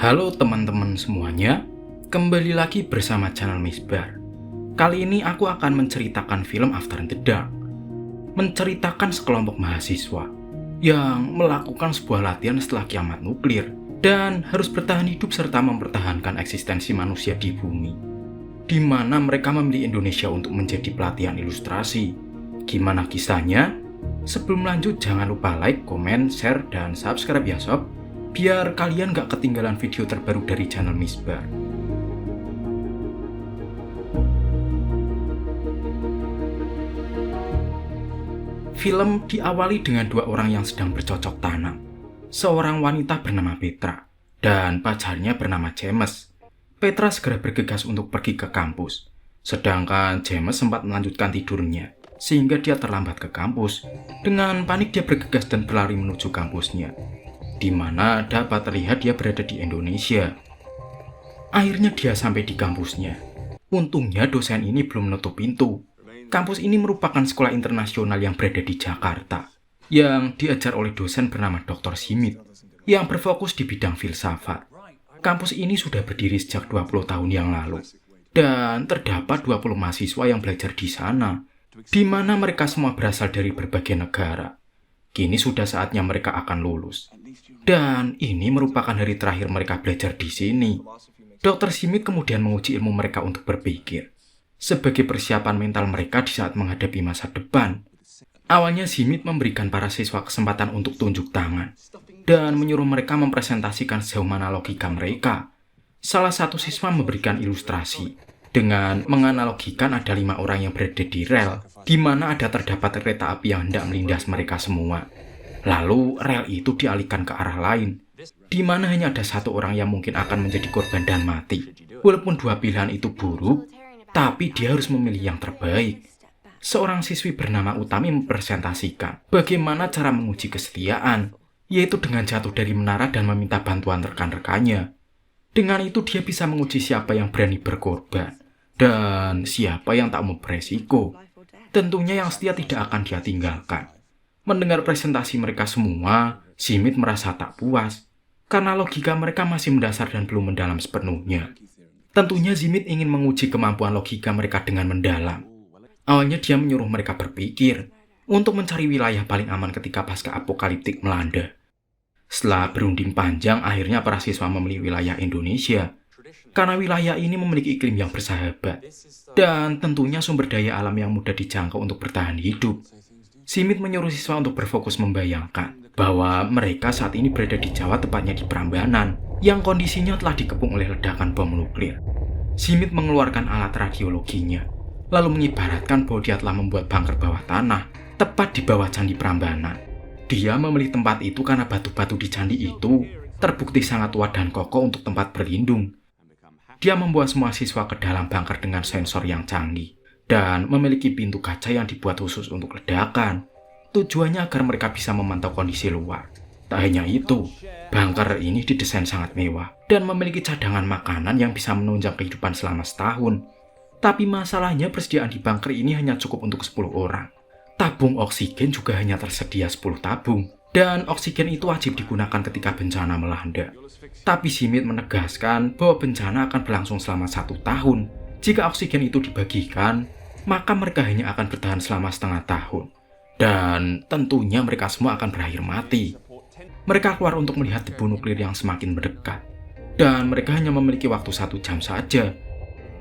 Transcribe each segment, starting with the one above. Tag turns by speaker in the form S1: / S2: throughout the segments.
S1: Halo teman-teman semuanya, kembali lagi bersama channel Misbar. Kali ini aku akan menceritakan film After the Dark. Menceritakan sekelompok mahasiswa yang melakukan sebuah latihan setelah kiamat nuklir dan harus bertahan hidup serta mempertahankan eksistensi manusia di bumi. Di mana mereka memilih Indonesia untuk menjadi pelatihan ilustrasi. Gimana kisahnya? Sebelum lanjut jangan lupa like, komen, share, dan subscribe ya sob, biar kalian gak ketinggalan video terbaru dari channel Misbar. Film diawali dengan dua orang yang sedang bercocok tanam. Seorang wanita bernama Petra dan pacarnya bernama James. Petra segera bergegas untuk pergi ke kampus, sedangkan James sempat melanjutkan tidurnya sehingga dia terlambat ke kampus. Dengan panik dia bergegas dan berlari menuju kampusnya, di mana dapat terlihat dia berada di Indonesia. Akhirnya dia sampai di kampusnya. Untungnya dosen ini belum menutup pintu. Kampus ini merupakan sekolah internasional yang berada di Jakarta, yang diajar oleh dosen bernama Dr. Simit, yang berfokus di bidang filsafat. Kampus ini sudah berdiri sejak 20 tahun yang lalu, dan terdapat 20 mahasiswa yang belajar di sana, di mana mereka semua berasal dari berbagai negara. Kini sudah saatnya mereka akan lulus. Dan ini merupakan hari terakhir mereka belajar di sini. Dr. Simit kemudian menguji ilmu mereka untuk berpikir, sebagai persiapan mental mereka di saat menghadapi masa depan. Awalnya Simit memberikan para siswa kesempatan untuk tunjuk tangan, dan menyuruh mereka mempresentasikan sejauh mana logika mereka. Salah satu siswa memberikan ilustrasi, dengan menganalogikan ada 5 orang yang berada di rel, di mana ada terdapat kereta api yang hendak melindas mereka semua. Lalu rel itu dialihkan ke arah lain, di mana hanya ada satu orang yang mungkin akan menjadi korban dan mati. Walaupun dua pilihan itu buruk, tapi dia harus memilih yang terbaik. Seorang siswi bernama Utami mempresentasikan bagaimana cara menguji kesetiaan, yaitu dengan jatuh dari menara dan meminta bantuan rekan-rekannya. Dengan itu dia bisa menguji siapa yang berani berkorban dan siapa yang tak mau beresiko. Tentunya yang setia tidak akan dia tinggalkan. Mendengar presentasi mereka semua, Simit merasa tak puas, karena logika mereka masih mendasar dan belum mendalam sepenuhnya. Tentunya Simit ingin menguji kemampuan logika mereka dengan mendalam. Awalnya dia menyuruh mereka berpikir, untuk mencari wilayah paling aman ketika pasca apokaliptik melanda. Setelah berunding panjang, akhirnya para siswa memilih wilayah Indonesia, karena wilayah ini memiliki iklim yang bersahabat, dan tentunya sumber daya alam yang mudah dijangkau untuk bertahan hidup. Simit menyuruh siswa untuk berfokus membayangkan bahwa mereka saat ini berada di Jawa, tepatnya di Prambanan, yang kondisinya telah dikepung oleh ledakan bom nuklir. Simit mengeluarkan alat radiologinya, lalu mengibaratkan bahwa dia telah membuat bunker bawah tanah, tepat di bawah Candi Prambanan. Dia memilih tempat itu karena batu-batu di candi itu terbukti sangat kuat dan kokoh untuk tempat berlindung. Dia membawa semua siswa ke dalam bunker dengan sensor yang canggih dan memiliki pintu kaca yang dibuat khusus untuk ledakan. Tujuannya agar mereka bisa memantau kondisi luar. Tak hanya itu, bunker ini didesain sangat mewah dan memiliki cadangan makanan yang bisa menunjang kehidupan selama setahun. Tapi masalahnya persediaan di bunker ini hanya cukup untuk 10 orang. Tabung oksigen juga hanya tersedia 10 tabung, dan oksigen itu wajib digunakan ketika bencana melanda. Tapi Simit menegaskan bahwa bencana akan berlangsung selama 1 tahun. Jika oksigen itu dibagikan, maka mereka hanya akan bertahan selama setengah tahun. Dan tentunya mereka semua akan berakhir mati. Mereka keluar untuk melihat debu nuklir yang semakin mendekat. Dan mereka hanya memiliki waktu 1 jam saja.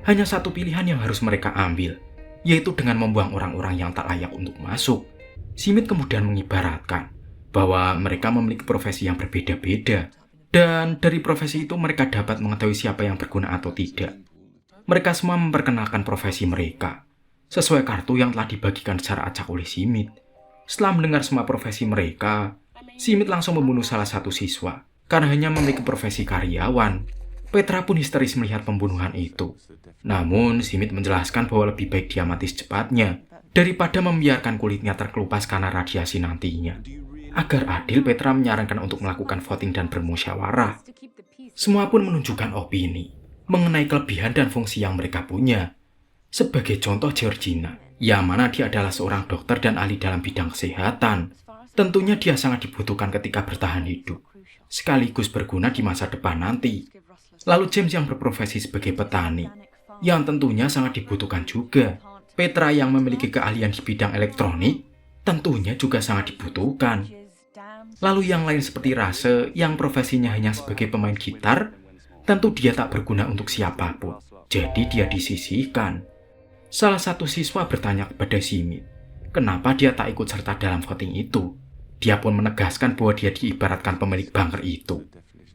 S1: Hanya satu pilihan yang harus mereka ambil, yaitu dengan membuang orang-orang yang tak layak untuk masuk. Simit kemudian mengibaratkan bahwa mereka memiliki profesi yang berbeda-beda, dan dari profesi itu mereka dapat mengetahui siapa yang berguna atau tidak. Mereka semua memperkenalkan profesi mereka, sesuai kartu yang telah dibagikan secara acak oleh Simit. Setelah mendengar semua profesi mereka, Simit langsung membunuh salah satu siswa, karena hanya memiliki profesi karyawan. Petra pun histeris melihat pembunuhan itu. Namun, Simit menjelaskan bahwa lebih baik dia mati secepatnya, daripada membiarkan kulitnya terkelupas karena radiasi nantinya. Agar adil, Petra menyarankan untuk melakukan voting dan bermusyawarah. Semua pun menunjukkan opini mengenai kelebihan dan fungsi yang mereka punya. Sebagai contoh Georgina, yang mana dia adalah seorang dokter dan ahli dalam bidang kesehatan. Tentunya dia sangat dibutuhkan ketika bertahan hidup, sekaligus berguna di masa depan nanti. Lalu James yang berprofesi sebagai petani, yang tentunya sangat dibutuhkan juga. Petra yang memiliki keahlian di bidang elektronik, tentunya juga sangat dibutuhkan. Lalu yang lain seperti Rase yang profesinya hanya sebagai pemain gitar, tentu dia tak berguna untuk siapapun, jadi dia disisihkan. Salah satu siswa bertanya kepada Simit, kenapa dia tak ikut serta dalam voting itu. Dia pun menegaskan bahwa dia diibaratkan pemilik bunker itu.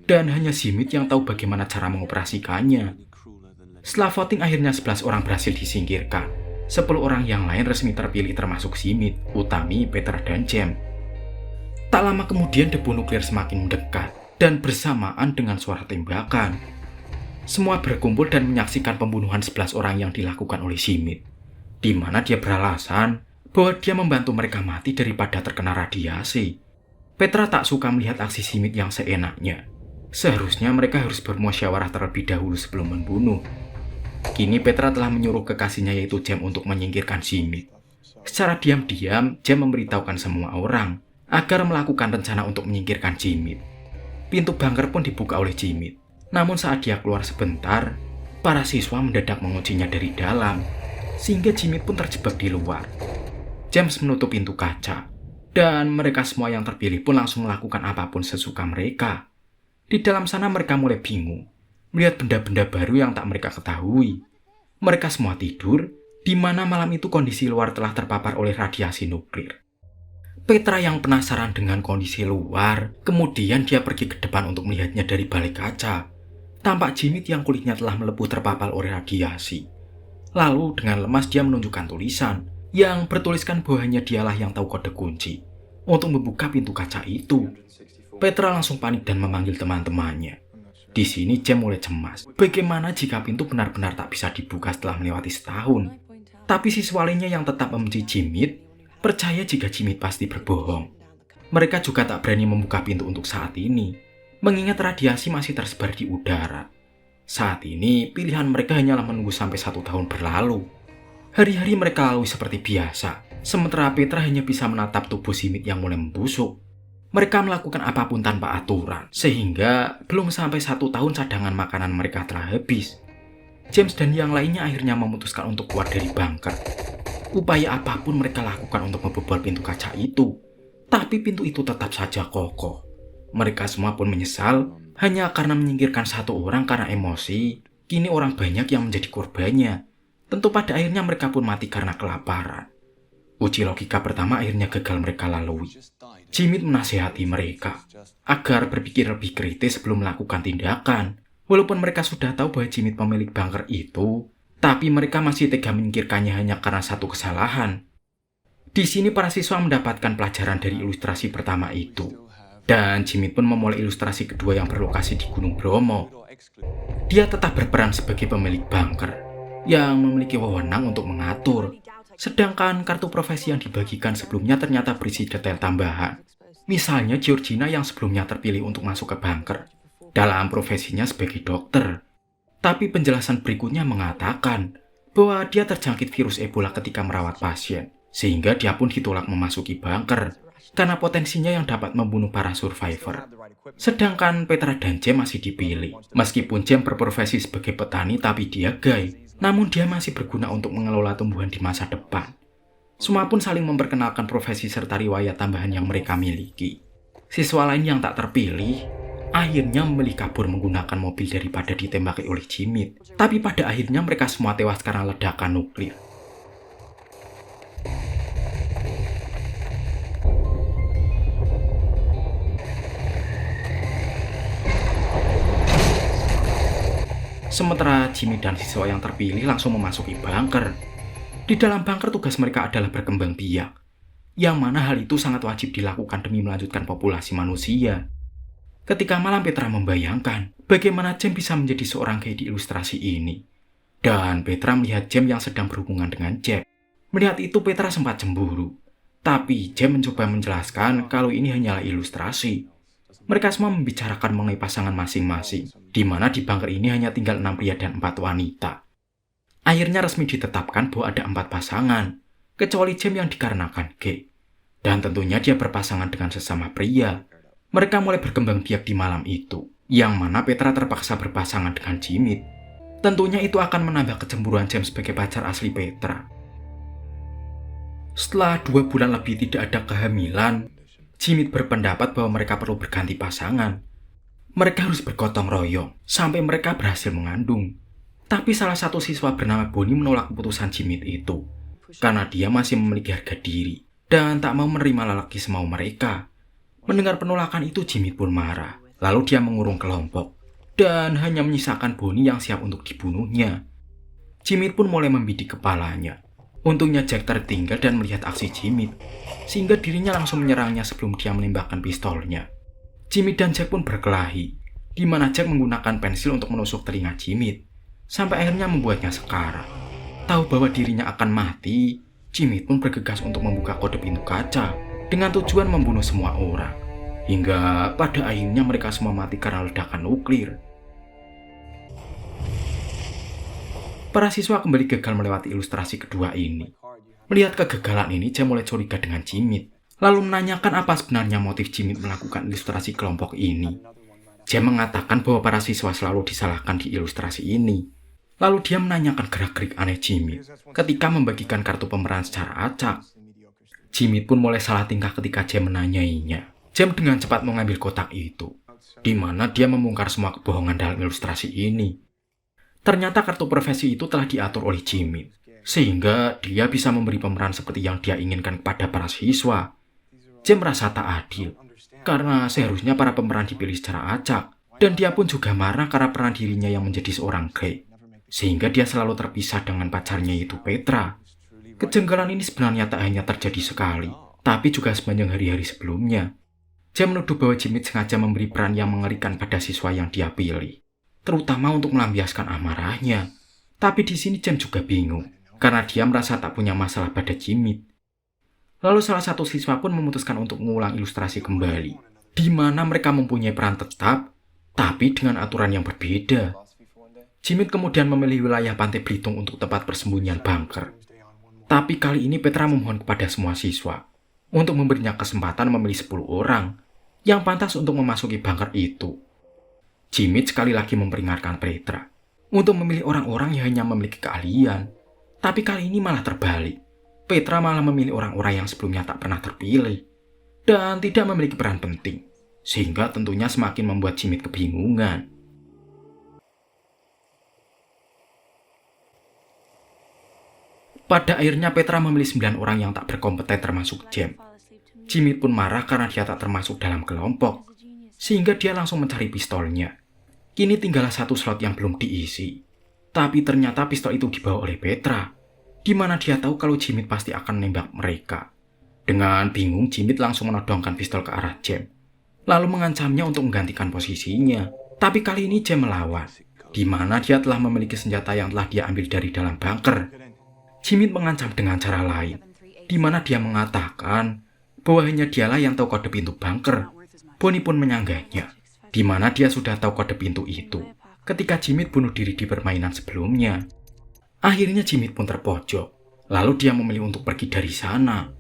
S1: Dan hanya Simit yang tahu bagaimana cara mengoperasikannya. Setelah voting akhirnya 11 orang berhasil disingkirkan. 10 orang yang lain resmi terpilih termasuk Simit, Utami, Peter, dan James. Tak lama kemudian debu nuklir semakin mendekat dan bersamaan dengan suara tembakan. Semua berkumpul dan menyaksikan pembunuhan 11 orang yang dilakukan oleh Simit, di mana dia beralasan bahwa dia membantu mereka mati daripada terkena radiasi. Petra tak suka melihat aksi Simit yang seenaknya. Seharusnya mereka harus bermusyawarah terlebih dahulu sebelum membunuh. Kini Petra telah menyuruh kekasihnya yaitu James untuk menyingkirkan Simit. Secara diam-diam, James memberitahukan semua orang agar melakukan rencana untuk menyingkirkan Simit. Pintu bunker pun dibuka oleh Simit. Namun saat dia keluar sebentar, para siswa mendadak menguncinya dari dalam, sehingga Simit pun terjebak di luar. James menutup pintu kaca, dan mereka semua yang terpilih pun langsung melakukan apapun sesuka mereka. Di dalam sana mereka mulai bingung, melihat benda-benda baru yang tak mereka ketahui. Mereka semua tidur, di mana malam itu kondisi luar telah terpapar oleh radiasi nuklir. Petra yang penasaran dengan kondisi luar, kemudian dia pergi ke depan untuk melihatnya dari balik kaca. Tampak Jimit yang kulitnya telah melepuh terpapar oleh radiasi. Lalu dengan lemas dia menunjukkan tulisan yang bertuliskan bahwa hanya dialah yang tahu kode kunci untuk membuka pintu kaca itu. Petra langsung panik dan memanggil teman-temannya. Di sini James mulai cemas. Bagaimana jika pintu benar-benar tak bisa dibuka setelah melewati setahun? Tapi siswa lainnya yang tetap membenci Jimit percaya jika Jimit pasti berbohong. Mereka juga tak berani membuka pintu untuk saat ini, mengingat radiasi masih tersebar di udara. Saat ini pilihan mereka hanyalah menunggu sampai 1 tahun berlalu. Hari-hari mereka lalui seperti biasa, sementara Petra hanya bisa menatap tubuh Simit yang mulai membusuk. Mereka melakukan apapun tanpa aturan, sehingga belum sampai 1 tahun cadangan makanan mereka telah habis. James dan yang lainnya akhirnya memutuskan untuk keluar dari bunker. Upaya apapun mereka lakukan untuk membobol pintu kaca itu, tapi pintu itu tetap saja kokoh. Mereka semua pun menyesal, hanya karena menyingkirkan 1 orang karena emosi, kini orang banyak yang menjadi korbannya. Tentu pada akhirnya mereka pun mati karena kelaparan. Uji logika pertama akhirnya gagal mereka lalui. Jimit menasihati mereka agar berpikir lebih kritis sebelum melakukan tindakan. Walaupun mereka sudah tahu bahwa Jimit pemilik bunker itu, tapi mereka masih tega menyingkirkannya hanya karena 1 kesalahan. Di sini para siswa mendapatkan pelajaran dari ilustrasi pertama itu. Dan Jimit pun memulai ilustrasi kedua yang berlokasi di Gunung Bromo. Dia tetap berperan sebagai pemilik bunker yang memiliki wewenang untuk mengatur. Sedangkan kartu profesi yang dibagikan sebelumnya ternyata berisi detail tambahan. Misalnya Georgina yang sebelumnya terpilih untuk masuk ke bunker dalam profesinya sebagai dokter. Tapi penjelasan berikutnya mengatakan bahwa dia terjangkit virus Ebola ketika merawat pasien, sehingga dia pun ditolak memasuki bunker karena potensinya yang dapat membunuh para survivor. Sedangkan Petra dan James masih dipilih. Meskipun James berprofesi sebagai petani tapi dia gay, namun dia masih berguna untuk mengelola tumbuhan di masa depan. Semua pun saling memperkenalkan profesi serta riwayat tambahan yang mereka miliki. Siswa lain yang tak terpilih akhirnya memilih kabur menggunakan mobil daripada ditembaki oleh Jimit. Tapi pada akhirnya mereka semua tewas karena ledakan nuklir. Sementara Jimmy dan siswa yang terpilih langsung memasuki bunker. Di dalam bunker tugas mereka adalah berkembang biak, yang mana hal itu sangat wajib dilakukan demi melanjutkan populasi manusia. Ketika malam Petra membayangkan bagaimana James bisa menjadi seorang gay di ilustrasi ini. Dan Petra melihat James yang sedang berhubungan dengan Jack. Melihat itu Petra sempat cemburu. Tapi James mencoba menjelaskan kalau ini hanyalah ilustrasi. Mereka semua membicarakan mengenai pasangan masing-masing, di mana di bunker ini hanya tinggal 6 pria dan 4 wanita. Akhirnya resmi ditetapkan bahwa ada 4 pasangan, kecuali James yang dikarenakan gay. Dan tentunya dia berpasangan dengan sesama pria. Mereka mulai berkembang biak di malam itu, yang mana Petra terpaksa berpasangan dengan Jimmy. Tentunya itu akan menambah kecemburuan James sebagai pacar asli Petra. Setelah 2 bulan lebih tidak ada kehamilan, Jimmy berpendapat bahwa mereka perlu berganti pasangan. Mereka harus bergotong royong sampai mereka berhasil mengandung. Tapi salah satu siswa bernama Bonnie menolak keputusan Jimmy itu, karena dia masih memiliki harga diri dan tak mau menerima lelaki semau mereka. Mendengar penolakan itu, Jimmy pun marah. Lalu dia mengurung kelompok dan hanya menyisakan Bonnie yang siap untuk dibunuhnya. Jimmy pun mulai membidik kepalanya. Untungnya Jack tertinggal dan melihat aksi Jimmy, sehingga dirinya langsung menyerangnya sebelum dia menembakkan pistolnya. Jimmy dan Jack pun berkelahi, di mana Jack menggunakan pensil untuk menusuk telinga Jimmy, sampai akhirnya membuatnya sekarat. Tahu bahwa dirinya akan mati, Jimmy pun bergegas untuk membuka kode pintu kaca dengan tujuan membunuh semua orang. Hingga pada akhirnya mereka semua mati karena ledakan nuklir. Para siswa kembali gagal melewati ilustrasi kedua ini. Melihat kegagalan ini, Jack mulai curiga dengan Jimmy, lalu menanyakan apa sebenarnya motif Jimmy melakukan ilustrasi kelompok ini. Jack mengatakan bahwa para siswa selalu disalahkan di ilustrasi ini. Lalu dia menanyakan gerak-gerik aneh Jimmy ketika membagikan kartu pemeran secara acak. Jimmy pun mulai salah tingkah ketika Jack menanyainya. Jack dengan cepat mengambil kotak itu, di mana dia membongkar semua kebohongan dalam ilustrasi ini. Ternyata kartu profesi itu telah diatur oleh Jimmy, sehingga dia bisa memberi pemeran seperti yang dia inginkan kepada para siswa. Jack merasa tak adil, karena seharusnya para pemeran dipilih secara acak, dan dia pun juga marah karena peran dirinya yang menjadi seorang gay, sehingga dia selalu terpisah dengan pacarnya yaitu Petra. Kejanggalan ini sebenarnya tak hanya terjadi sekali, tapi juga sepanjang hari-hari sebelumnya. Jack menuduh bahwa Jimmy sengaja memberi peran yang mengerikan pada siswa yang dia pilih, terutama untuk melampiaskan amarahnya. Tapi di sini James juga bingung, karena dia merasa tak punya masalah pada Jimmy. Lalu salah satu siswa pun memutuskan untuk mengulang ilustrasi kembali, di mana mereka mempunyai peran tetap, tapi dengan aturan yang berbeda. Jimmy kemudian memilih wilayah Pantai Belitung untuk tempat persembunyian bunker. Tapi kali ini Petra memohon kepada semua siswa untuk memberinya kesempatan memilih 10 orang yang pantas untuk memasuki bunker itu. Jimmy sekali lagi memperingatkan Petra untuk memilih orang-orang yang hanya memiliki keahlian. Tapi kali ini malah terbalik. Petra malah memilih orang-orang yang sebelumnya tak pernah terpilih dan tidak memiliki peran penting, sehingga tentunya semakin membuat Jimmy kebingungan. Pada akhirnya Petra memilih 9 orang yang tak berkompeten termasuk James. Jimmy pun marah karena dia tak termasuk dalam kelompok, sehingga dia langsung mencari pistolnya. Kini tinggal 1 slot yang belum diisi. Tapi ternyata pistol itu dibawa oleh Petra, di mana dia tahu kalau Jimmy pasti akan menembak mereka. Dengan bingung, Jimmy langsung menodongkan pistol ke arah James, lalu mengancamnya untuk menggantikan posisinya. Tapi kali ini James melawan, di mana dia telah memiliki senjata yang telah dia ambil dari dalam bunker. Jimmy mengancam dengan cara lain, di mana dia mengatakan bahwa hanya dialah yang tahu kode pintu bunker. Bonnie pun menyanggahnya, di mana dia sudah tahu kode pintu itu ketika Jimmy bunuh diri di permainan sebelumnya. Akhirnya Jimmy pun terpojok, lalu dia memilih untuk pergi dari sana.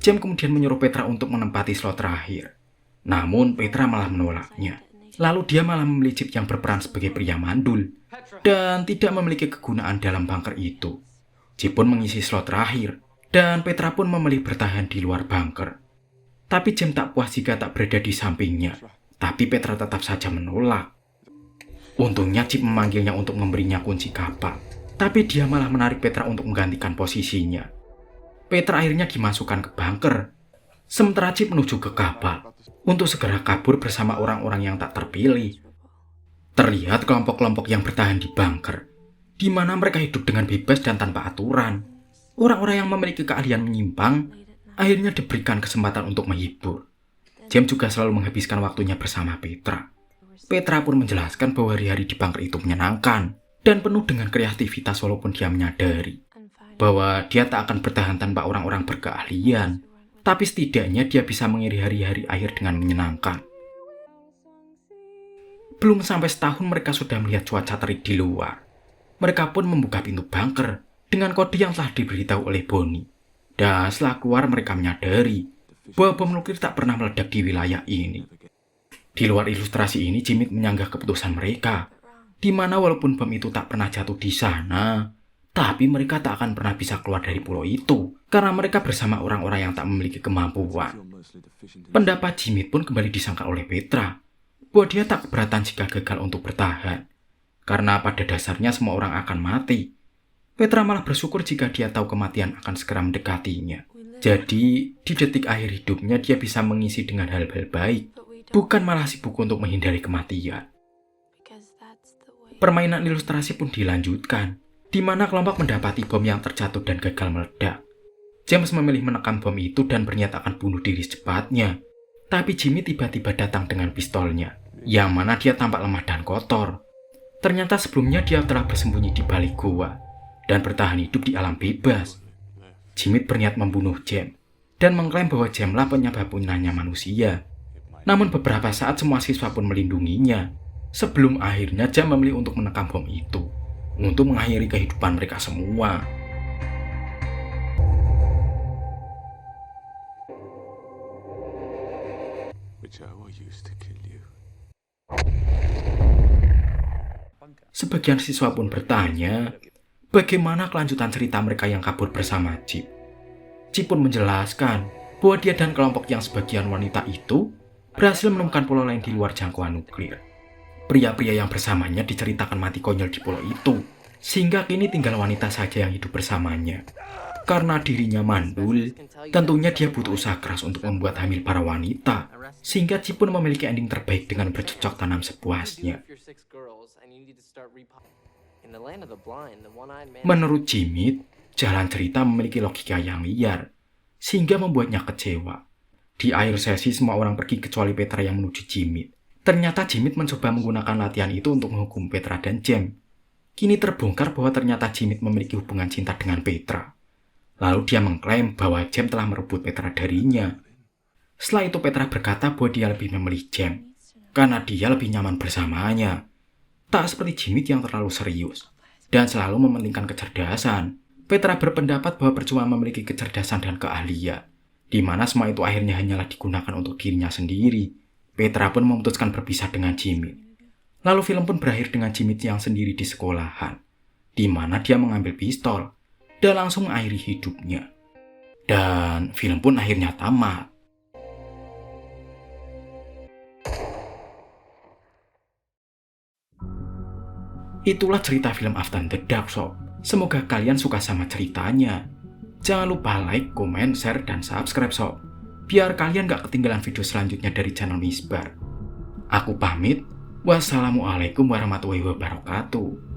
S1: James kemudian menyuruh Petra untuk menempati slot terakhir. Namun Petra malah menolaknya. Lalu dia malah memilih Chip yang berperan sebagai pria mandul dan tidak memiliki kegunaan dalam bunker itu. Chip pun mengisi slot terakhir, dan Petra pun memilih bertahan di luar bunker. Tapi James tak puas jika tak berada di sampingnya, tapi Petra tetap saja menolak. Untungnya Chip memanggilnya untuk memberinya kunci kapal, tapi dia malah menarik Petra untuk menggantikan posisinya. Petra akhirnya dimasukkan ke bunker, sementara Chip menuju ke kapal untuk segera kabur bersama orang-orang yang tak terpilih. Terlihat kelompok-kelompok yang bertahan di bunker, di mana mereka hidup dengan bebas dan tanpa aturan. Orang-orang yang memiliki keahlian menyimpang akhirnya diberikan kesempatan untuk menghibur. James juga selalu menghabiskan waktunya bersama Petra. Petra pun menjelaskan bahwa hari-hari di bunker itu menyenangkan dan penuh dengan kreativitas, walaupun dia menyadari bahwa dia tak akan bertahan tanpa orang-orang berkeahlian. Tapi setidaknya dia bisa mengakhiri hari-hari akhir dengan menyenangkan. Belum sampai setahun mereka sudah melihat cuaca terik di luar. Mereka pun membuka pintu bunker dengan kode yang telah diberitahu oleh Bonnie. Dan setelah keluar mereka menyadari bahwa bom nuklir tak pernah meledak di wilayah ini. Di luar ilustrasi ini, Jimit menyanggah keputusan mereka, di mana walaupun bom itu tak pernah jatuh di sana, tapi mereka tak akan pernah bisa keluar dari pulau itu, karena mereka bersama orang-orang yang tak memiliki kemampuan. Pendapat Jimit pun kembali disangkal oleh Petra, bahwa dia tak keberatan jika gagal untuk bertahan, karena pada dasarnya semua orang akan mati. Petra malah bersyukur jika dia tahu kematian akan segera mendekatinya. Jadi, di detik akhir hidupnya dia bisa mengisi dengan hal-hal baik, bukan malah sibuk untuk menghindari kematian. Permainan ilustrasi pun dilanjutkan, di mana kelompok mendapati bom yang terjatuh dan gagal meledak. James memilih menekan bom itu dan berniat akan bunuh diri secepatnya. Tapi Jimmy tiba-tiba datang dengan pistolnya, yang mana dia tampak lemah dan kotor. Ternyata sebelumnya dia telah bersembunyi di balik gua dan bertahan hidup di alam bebas. Jimmy berniat membunuh James dan mengklaim bahwa James lah penyebab punahnya manusia. Namun beberapa saat semua siswa pun melindunginya, sebelum akhirnya James memilih untuk menekan bom itu, untuk mengakhiri kehidupan mereka semua. Sebagian siswa pun bertanya, bagaimana kelanjutan cerita mereka yang kabur bersama Chip. Chip pun menjelaskan bahwa dia dan kelompok yang sebagian wanita itu berhasil menemukan pulau lain di luar jangkauan nuklir. Pria-pria yang bersamanya diceritakan mati konyol di pulau itu, sehingga kini tinggal wanita saja yang hidup bersamanya. Karena dirinya mandul, tentunya dia butuh usaha keras untuk membuat hamil para wanita, sehingga Chip pun memiliki ending terbaik dengan bercocok tanam sepuasnya. Menurut Jimmy, jalan cerita memiliki logika yang liar, sehingga membuatnya kecewa. Di akhir sesi semua orang pergi kecuali Petra yang menuju Jimmy. Ternyata Jimmy mencoba menggunakan latihan itu untuk menghukum Petra dan James. Kini terbongkar bahwa ternyata Jimmy memiliki hubungan cinta dengan Petra. Lalu dia mengklaim bahwa James telah merebut Petra darinya. Setelah itu Petra berkata bahwa dia lebih memilih James, karena dia lebih nyaman bersamanya. Tak seperti Jimmy yang terlalu serius, dan selalu mementingkan kecerdasan. Petra berpendapat bahwa percuma memiliki kecerdasan dan keahlian, di mana semua itu akhirnya hanyalah digunakan untuk dirinya sendiri. Petra pun memutuskan berpisah dengan Jimmy. Lalu film pun berakhir dengan Jimmy yang sendiri di sekolahan, di mana dia mengambil pistol dan langsung mengakhiri hidupnya. Dan film pun akhirnya tamat. Itulah cerita film After the Dark Shop. Semoga kalian suka sama ceritanya. Jangan lupa like, komen, share, dan subscribe sob, biar kalian gak ketinggalan video selanjutnya dari channel Misbar. Aku pamit. Wassalamualaikum warahmatullahi wabarakatuh.